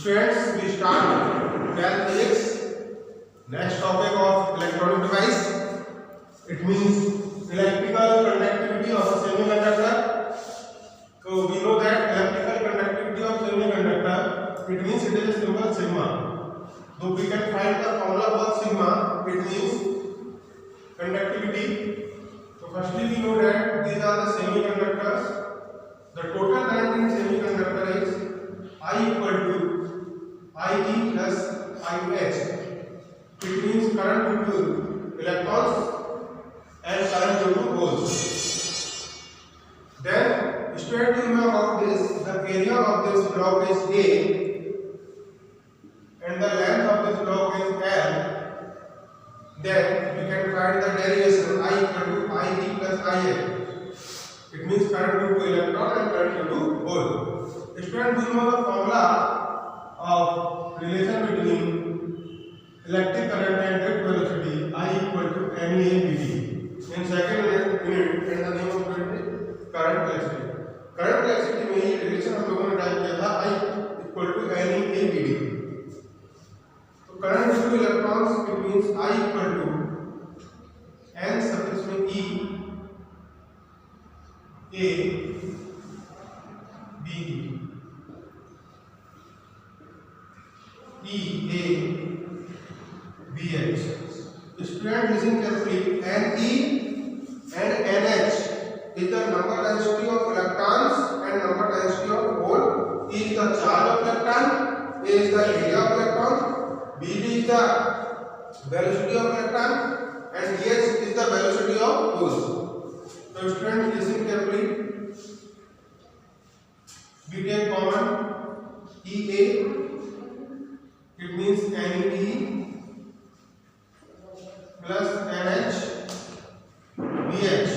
Students, we start 12th physics. Next topic of electronic device. It means electrical conductivity of a semiconductor. So we know that electrical conductivity of semiconductor, it means it is a symbol sigma. So we can find the formula for sigma. It means conductivity. So firstly we know that these are the semiconductors. The total current in semiconductor is I equal to IE plus IH. It means current due to electrons and current due to holes. Then, student, you know about this. The area of this block is A, and the length of this block is L. Then we can find the derivation I equal to IE plus IH. It means current due to electron and current due to hole. Student, you know the formula of relation between electric current and drift velocity I equal to NEABD. In second unit, and the name of it current velocity. Current velocity में ये relation हम लोगों ने type किया था I equal to NEABD. तो current due to electrons it means I equal to N suffix में E A B E A BH. Student, listen carefully. Ne and NH is the number density of electrons and number density of hole. E is the charge of electron, A is the area of electron, BD is the velocity of electron, and BH is the velocity of holes. So student, listen carefully. We take common EA. It means NE plus NH BH.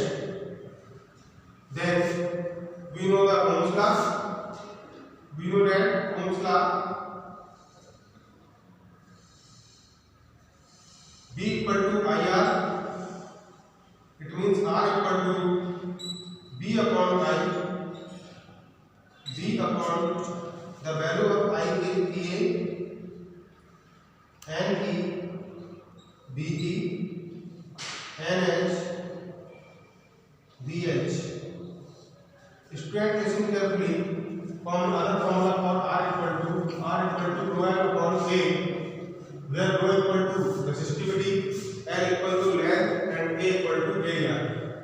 Then we know the Ohm's law. We know that Ohm's law B equal to IR. It means R equal to B upon I. B upon the value of I is NE, BE, NH, BH. Student, listen carefully. From other formula for R equal to rho L upon A, where rho equal to resistivity, L equal to length, and A equal to area.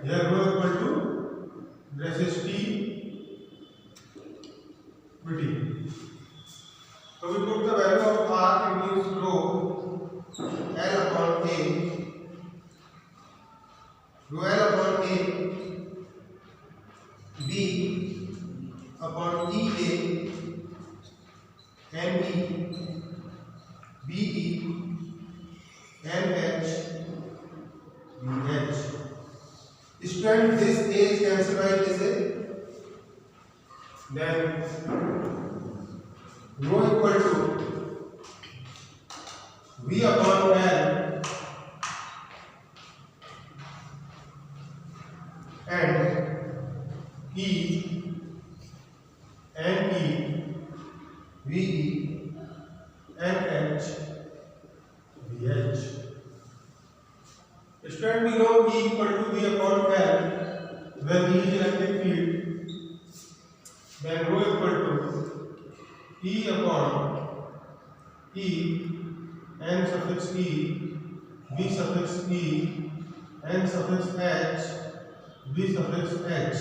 Here rho equal to resistivity. So we put the value of R, it means rho L upon A. Rho L upon A B upon EA NE BE NH BH. Student, this A is cancelled by this A. Then rho equal to V upon L and E NE VE NH VH. Student, we know E equal to V upon L where V is electric field. Then rho equal to E upon E N suffix E V suffix E N suffix H V suffix H.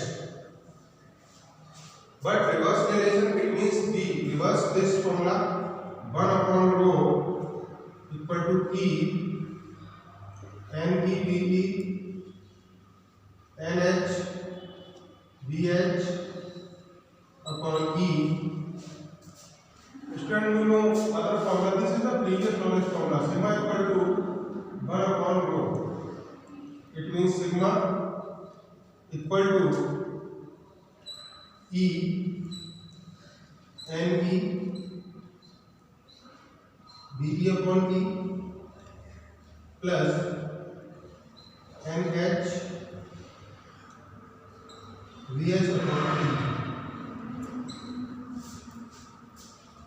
But reverse relation it means B. Reverse this formula 1 upon rho equal to E N E B E N H B H upon E. Student, we know other formula. This is the previous knowledge formula. Sigma equal to 1 upon rho. It means sigma equal to E N E B E upon E plus N H V H upon E.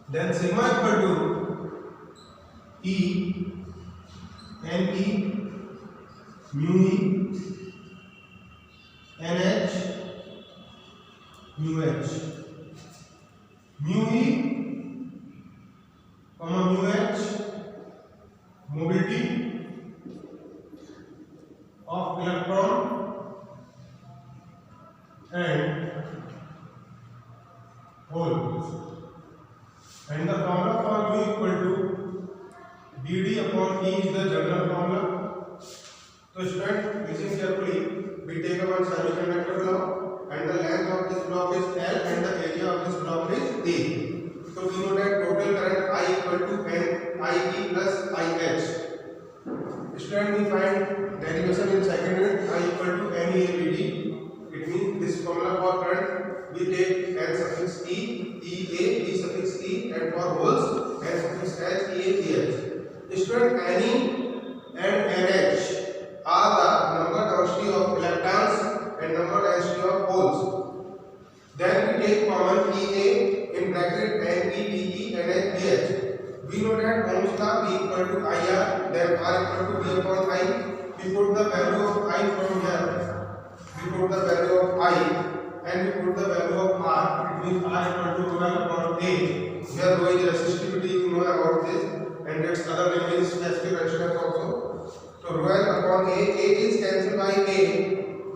then sigma equal to E n E mu E n H mu H mu E comma mu H mobility of electron and holes, and the formula for mu equal to BD upon E is the general formula. So student, listen carefully. We take one semiconductor block and the length of this block is L and the area of this block is A. So we know that total current I equal to N IE plus IH. Student, we find derivation in second unit I equal to NEABD. It means this formula for current we take N suffix E, EA, E suffix E, and for holes N suffix H, EA, EH. Student, Ne and NH are the number density of electrons and number density of holes. Then we take common EA in bracket NEBE and NBH. We know that Ohm's law B equal to IR, then R equal to B upon I. We put the value of I from here. We put the value of I and we put the value of R. It means R equal to rho L upon A. Here rho is resistivity, you know about this, and its other name is specific resistance also. So rho L upon A is cancelled by A,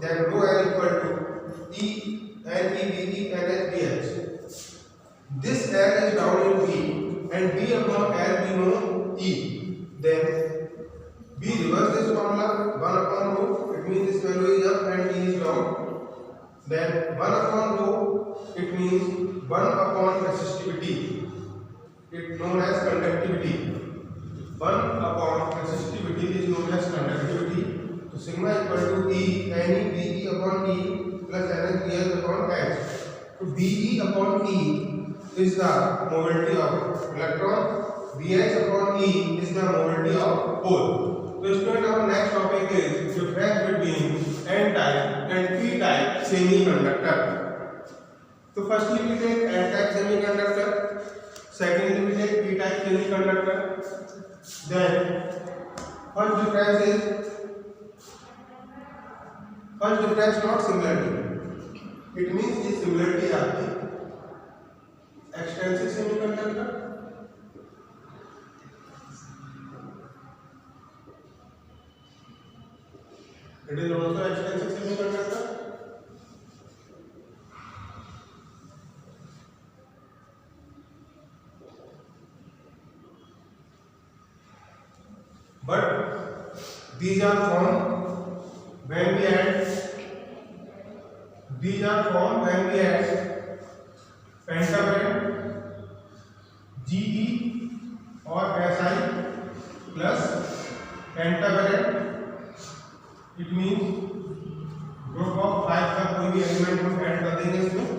then rho L equal to E N E B E N H B H. This L is down in B and B upon L we know E. Then we reverse this formula 1 upon rho. It means this value is up and E is down. Then 1 upon rho, it means 1 upon resistivity. It known as conductivity. 1 upon resistivity is known as conductivity. So sigma equal to E Ne BE upon E plus NH BH upon H. So BE upon E is the mobility of electron. BH upon E is the mobility of hole. So student, our next topic is difference between N-type and P-type semiconductor. So firstly we take N-type semiconductor, secondly we take P-type semiconductor. Then first difference not similarity. It means this similarity is extensive semiconductor. It is also extensive semiconductor. But these are formed when we add pentavalent GE or SI plus pentavalent. It means group of 5 का कोई भी element हम add कर देंगे इसमें,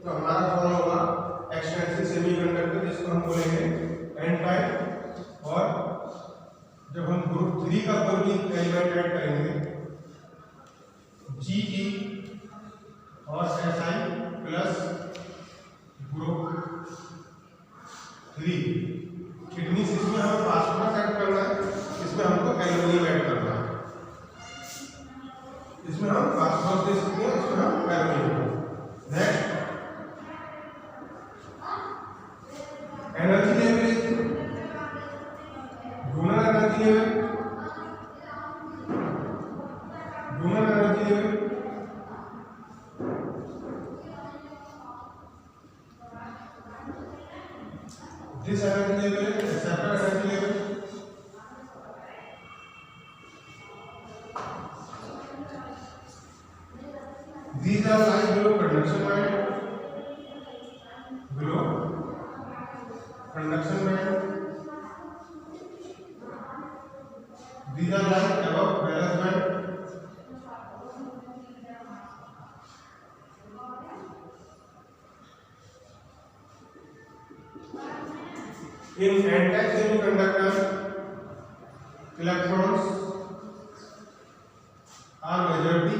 तो हमारा form होगा एक्सटेंसिव सेमीकंडक्टर, जिसको हम बोलेंगे एन टाइप। और जब हम ग्रुप 3 का कोई भी एलिमेंट ऐड करेंगे जीई और SI plus group 3, it means इसमें हमें फास्फोरस ऐड करना है, इसमें हमको एल्युमिनियम ऐड करना है। इसमें हम फास्फोरस दे सकते हैं, इसमें हम aluminium. Next energy level, donor energy level, this energy level is separate energy level. These are lying below conduction band, these are lying above valence band. In n-type semiconductor, electrons are majority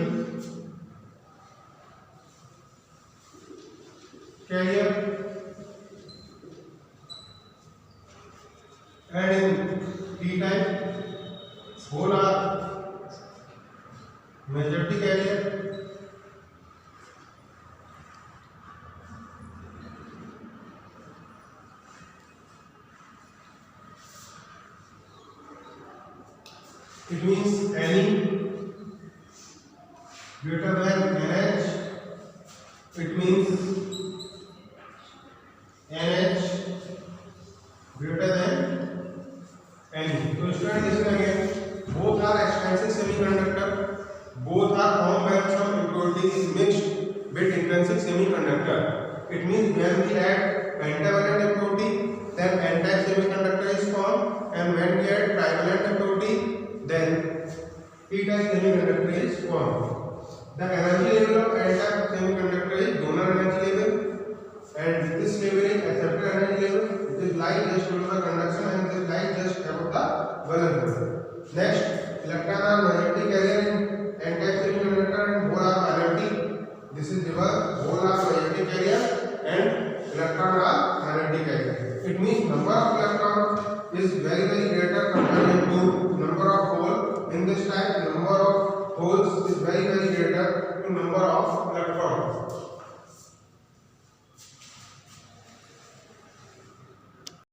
carrier and in p type whole are majority carrier. It means any greater than NH. It means NH greater than any. So student, listen again. Both are expensive semiconductor. Both are formed when some impurity is mixed with intrinsic semiconductor. It means when we add pentavalent impurity, then n-type semiconductor is formed, and when we add trivalent impurity, then p-type semiconductor is formed. The energy level of n-type semiconductor is donor energy level, and this level is acceptor energy level. It is light just below the conduction and it is light just above the valence level. Next, electron are majority carrier in n-type semiconductor and hole are minority. This is reverse. Hole are majority carrier and electron are minority carrier. It means number of electrons is very greater compared to number of hole. In this type, number of holes is very